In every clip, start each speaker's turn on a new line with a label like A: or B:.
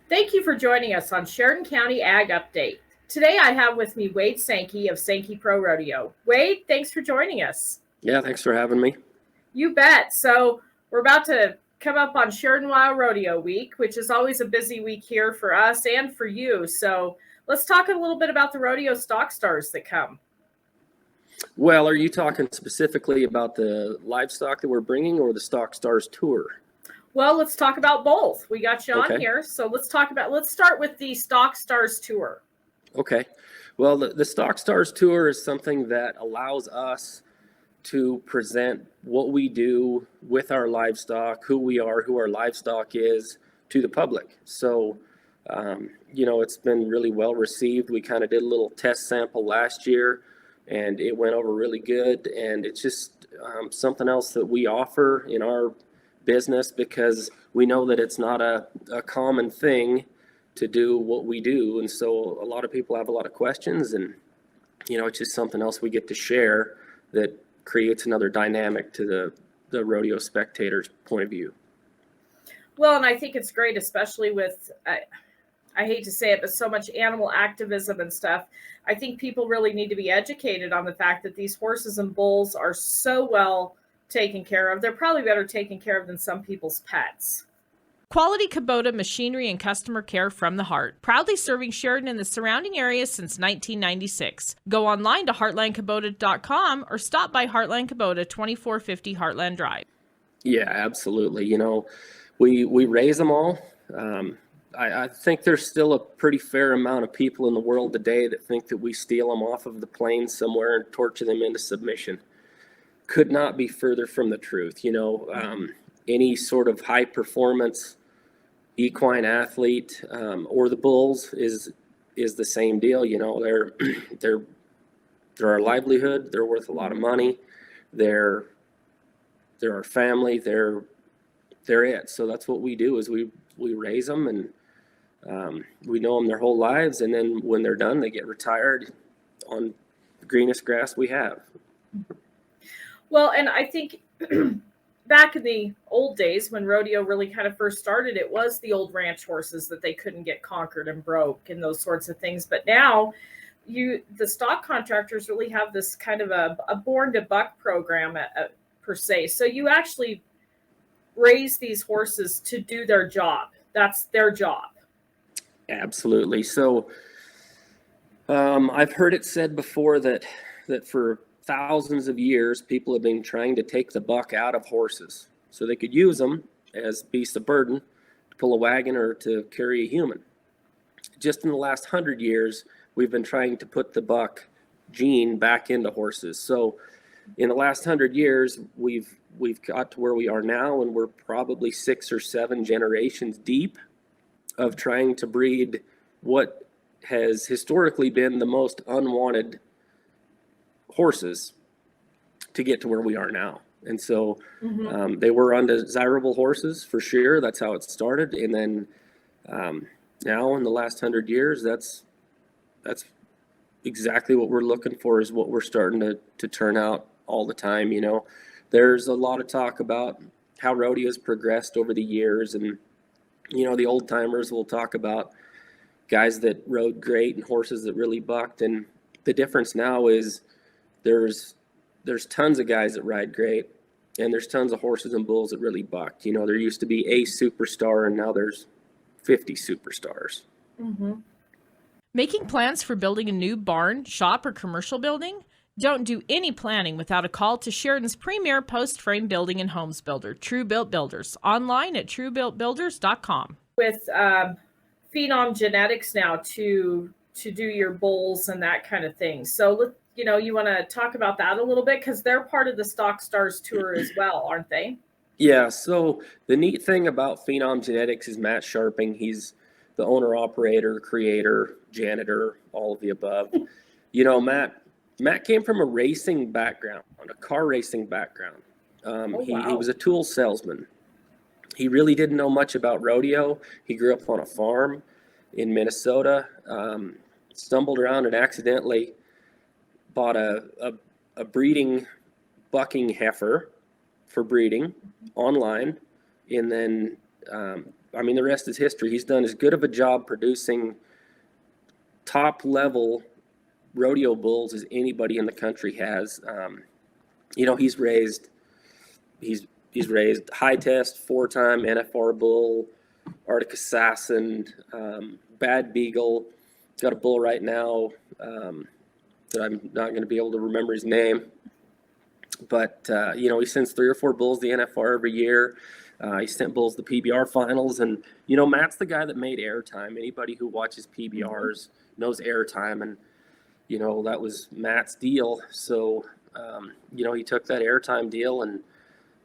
A: Thank you for joining us on Sheridan County Ag Update. Today I have with me Wade Sankey of Sankey Pro Rodeo. Wade, thanks for joining us.
B: Yeah, thanks for having me.
A: You bet. So we're about to come up on Sheridan Wild Rodeo Week, which is always a busy week here for us and for you. So let's talk a little bit about the rodeo stock stars that come.
B: Well, are you talking specifically about the livestock that we're bringing or the Stock Stars Tour?
A: Well, let's talk about both. We got you on
B: Okay.
A: here. So let's start with the Stock Stars Tour.
B: Okay. Well, the Stock Stars Tour is something that allows us to present what we do with our livestock, who we are, who our livestock is to the public. So, it's been really well received. We kind of did a little test sample last year and it went over really good. And it's just something else that we offer in our business because we know that it's not a common thing to do what we do. And so a lot of people have a lot of questions and, it's just something else we get to share that creates another dynamic to the rodeo spectator's point of view.
A: Well, and I think it's great, especially with, I hate to say it, but so much animal activism and stuff. I think people really need to be educated on the fact that these horses and bulls are so well taken care of. They're probably better taken care of than some people's pets.
C: Quality Kubota machinery and customer care from the heart. Proudly serving Sheridan and the surrounding areas since 1996. Go online to heartlandkubota.com or stop by Heartland Kubota, 2450 Heartland Drive.
B: Yeah, absolutely. We raise them all. I think there's still a pretty fair amount of people in the world today that think that we steal them off of the plains somewhere and torture them into submission. Could not be further from the truth. Any sort of high performance equine athlete or the bulls is the same deal. They're our livelihood. They're worth a lot of money. They're our family. They're it. So that's what we do is we raise them and we know them their whole lives. And then when they're done, they get retired on the greenest grass we have.
A: Well, and I think back in the old days when rodeo really kind of first started, it was the old ranch horses that they couldn't get conquered and broke and those sorts of things. But now the stock contractors really have this kind of a born to buck program per se. So you actually raise these horses to do their job. That's their job.
B: Absolutely. So I've heard it said before that for thousands of years, people have been trying to take the buck out of horses so they could use them as beasts of burden to pull a wagon or to carry a human. Just in the last 100 years, we've been trying to put the buck gene back into horses. So in the last 100 years, we've got to where we are now, and we're probably 6 or 7 generations deep of trying to breed what has historically been the most unwanted horses to get to where we are now. And so they were undesirable horses for sure. That's how it started. And then now in the last 100 years, that's exactly what we're looking for is what we're starting to turn out all the time. There's a lot of talk about how rodeo's progressed over the years. And, the old timers will talk about guys that rode great and horses that really bucked. And the difference now is there's tons of guys that ride great, and there's tons of horses and bulls that really bucked. There used to be a superstar, and now there's 50 superstars.
A: Mm-hmm.
C: Making plans for building a new barn, shop, or commercial building? Don't do any planning without a call to Sheridan's premier post-frame building and homes builder, True Built Builders, online at truebuiltbuilders.com.
A: With Phenom Genetics now to do your bulls and that kind of thing. So you want to talk about that a little bit because they're part of the Stock Stars Tour as well, aren't they?
B: Yeah, so the neat thing about Phenom Genetics is Matt Sharping. He's the owner, operator, creator, janitor, all of the above. Matt came from a racing background, a car racing background. He was a tool salesman. He really didn't know much about rodeo. He grew up on a farm in Minnesota, stumbled around and accidentally bought a breeding bucking heifer for breeding online, and then I mean, the rest is history. He's done as good of a job producing top level rodeo bulls as anybody in the country has. He's raised high test 4-time NFR bull, Arctic Assassin, Bad Beagle. He's got a bull right now that I'm not going to be able to remember his name. But, he sends 3 or 4 bulls to the NFR every year. He sent bulls to the PBR finals. And, Matt's the guy that made airtime. Anybody who watches PBRs knows airtime. And, that was Matt's deal. So, he took that airtime deal, and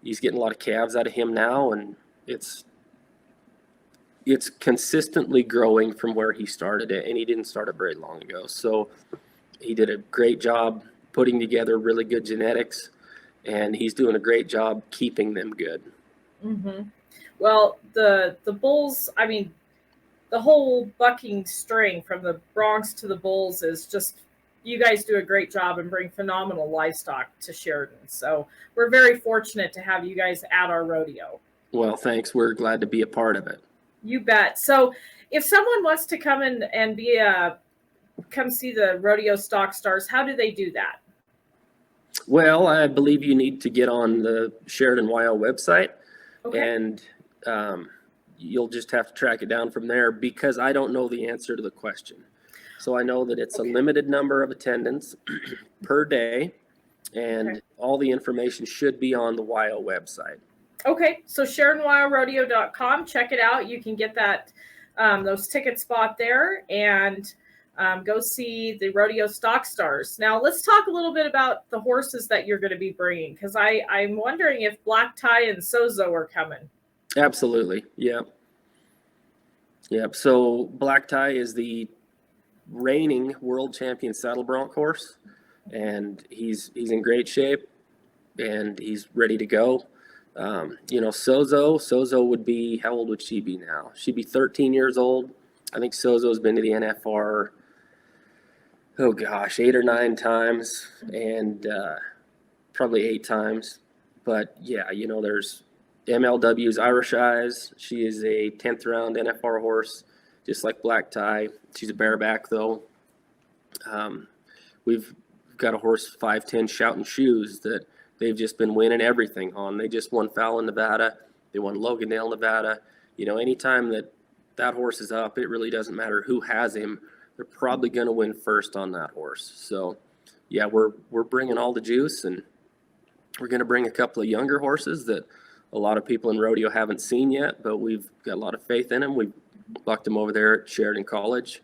B: he's getting a lot of calves out of him now. And it's consistently growing from where he started it. And he didn't start it very long ago. So he did a great job putting together really good genetics, and he's doing a great job keeping them good.
A: Mm-hmm. Well, the bulls, I mean, the whole bucking string from the broncs to the bulls is just, you guys do a great job and bring phenomenal livestock to Sheridan. So we're very fortunate to have you guys at our rodeo.
B: Well, thanks. We're glad to be a part of it.
A: You bet. So if someone wants to come in and come see the Rodeo Stock Stars, how do they do that?
B: Well, I believe you need to get on the Sheridan YO website, and you'll just have to track it down from there, because I don't know the answer to the question. So I know that it's a limited number of attendants per day, and all the information should be on the YO website. Okay,
A: so SheridanWyoRodeo.com. Check it out. You can get that those tickets bought there, and go see the Rodeo Stock Stars. Now, let's talk a little bit about the horses that you're going to be bringing, because I'm wondering if Black Tie and Sozo are coming.
B: Absolutely, yeah. So Black Tie is the reigning world champion saddle bronc horse, and he's in great shape, and he's ready to go. Sozo would be, how old would she be now? She'd be 13 years old. I think Sozo's been to the NFR, 8 or 9 times, and probably 8 times. But yeah, there's MLW's Irish Eyes. She is a 10th round NFR horse, just like Black Tie. She's a bareback though. We've got a horse, 5'10" Shoutin' Shoes, that they've just been winning everything on. They just won Fallon, Nevada. They won Logandale, Nevada. Anytime that horse is up, it really doesn't matter who has him. They're probably going to win first on that horse. So, yeah, we're bringing all the juice, and we're going to bring a couple of younger horses that a lot of people in rodeo haven't seen yet, but we've got a lot of faith in them. We bucked them over there at Sheridan College,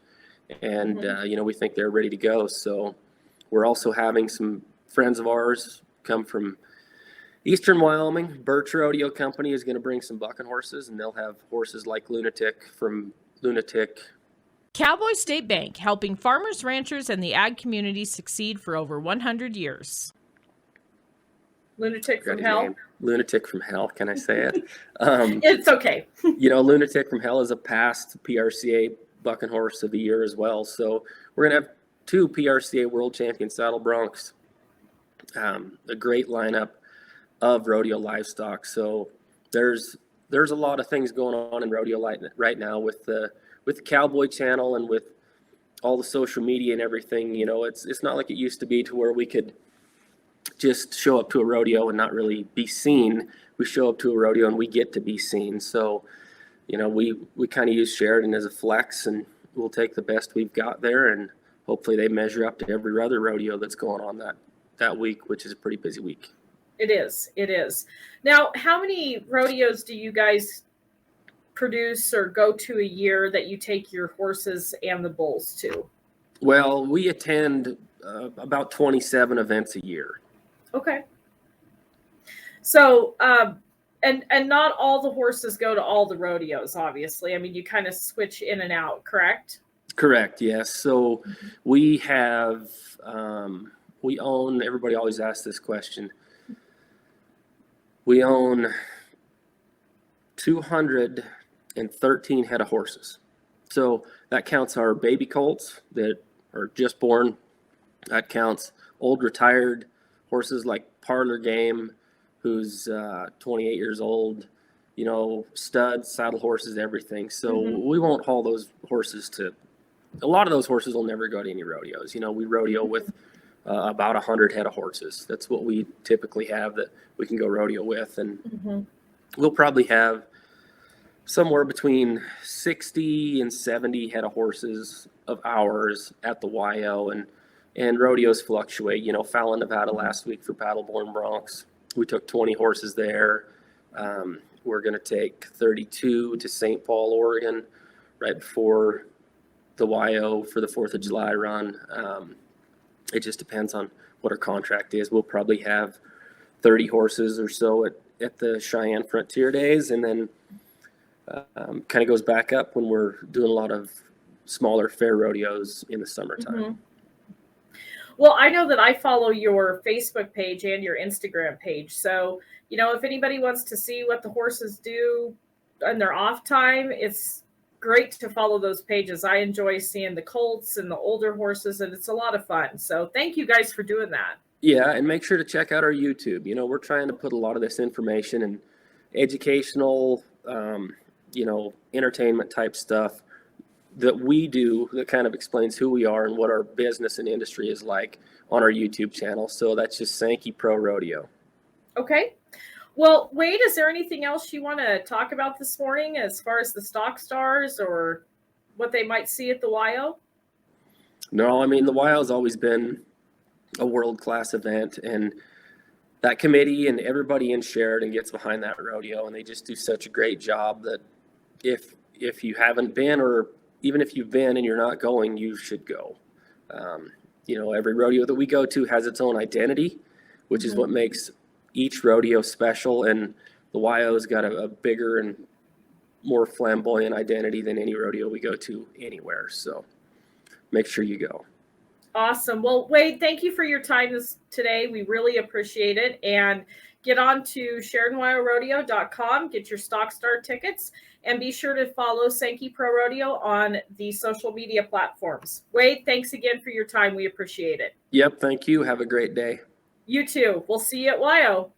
B: and, we think they're ready to go. So we're also having some friends of ours come from Eastern Wyoming. Birch Rodeo Company is going to bring some bucking horses, and they'll have horses like Lunatic from Lunatic.
C: Cowboy State Bank, helping farmers, ranchers, and the ag community succeed for over 100 years.
A: Lunatic from Hell?
B: Lunatic from Hell, can I say it?
A: It's okay.
B: Lunatic from Hell is a past PRCA bucking horse of the year as well. So we're going to have 2 PRCA world champion saddle broncs, a great lineup of rodeo livestock. So there's a lot of things going on in rodeo right now with the Cowboy Channel and with all the social media and everything. It's not like it used to be, to where we could just show up to a rodeo and not really be seen. We show up to a rodeo and we get to be seen. So, we kind of use Sheridan as a flex, and we'll take the best we've got there, and hopefully they measure up to every other rodeo that's going on that week, which is a pretty busy week.
A: It is. Now, how many rodeos do you guys produce or go to a year that you take your horses and the bulls to?
B: Well, we attend about 27 events a year.
A: Okay. So, and not all the horses go to all the rodeos, obviously. I mean, you kind of switch in and out, correct?
B: Correct, yes. So we have, we own, everybody always asks this question. We own 213 head of horses. So that counts our baby colts that are just born. That counts old retired horses like Parlor Game, who's 28 years old. studs, saddle horses, everything. So
A: Mhm.
B: we won't haul those horses a lot of those horses will never go to any rodeos. We rodeo with about 100 head of horses. That's what we typically have that we can go rodeo with. And
A: Mhm.
B: we'll probably have somewhere between 60 and 70 head of horses of ours at the YO, and rodeos fluctuate. Fallon, Nevada last week for Paddleborn Bronx, we took 20 horses there. We're going to take 32 to St. Paul, Oregon, right before the YO for the 4th of July run. It just depends on what our contract is. We'll probably have 30 horses or so at the Cheyenne Frontier Days, and then kind of goes back up when we're doing a lot of smaller fair rodeos in the summertime.
A: Mhm. Well, I know that I follow your Facebook page and your Instagram page. So, if anybody wants to see what the horses do in their off time, it's great to follow those pages. I enjoy seeing the colts and the older horses, and it's a lot of fun. So thank you guys for doing that.
B: Yeah, and make sure to check out our YouTube. We're trying to put a lot of this information and educational, entertainment type stuff that we do that kind of explains who we are and what our business and industry is like on our YouTube channel. So that's just Sankey Pro Rodeo.
A: Okay. Well, Wade, is there anything else you want to talk about this morning as far as the stock stars or what they might see at the YO?
B: No, the YO has always been a world-class event, and that committee and everybody in Sheridan gets behind that rodeo, and they just do such a great job that if you haven't been, or even if you've been and you're not going, you should go. Every rodeo that we go to has its own identity, which is what makes each rodeo special, and the YO's got a bigger and more flamboyant identity than any rodeo we go to anywhere. So make sure you go.
A: Awesome. Well, Wade, thank you for your time today. We really appreciate it. And get on to SheridanWyoRodeo.com, get your stock star tickets, and be sure to follow Sankey Pro Rodeo on the social media platforms. Wade, thanks again for your time. We appreciate it.
B: Yep. Thank you. Have a great day.
A: You too. We'll see you at YO.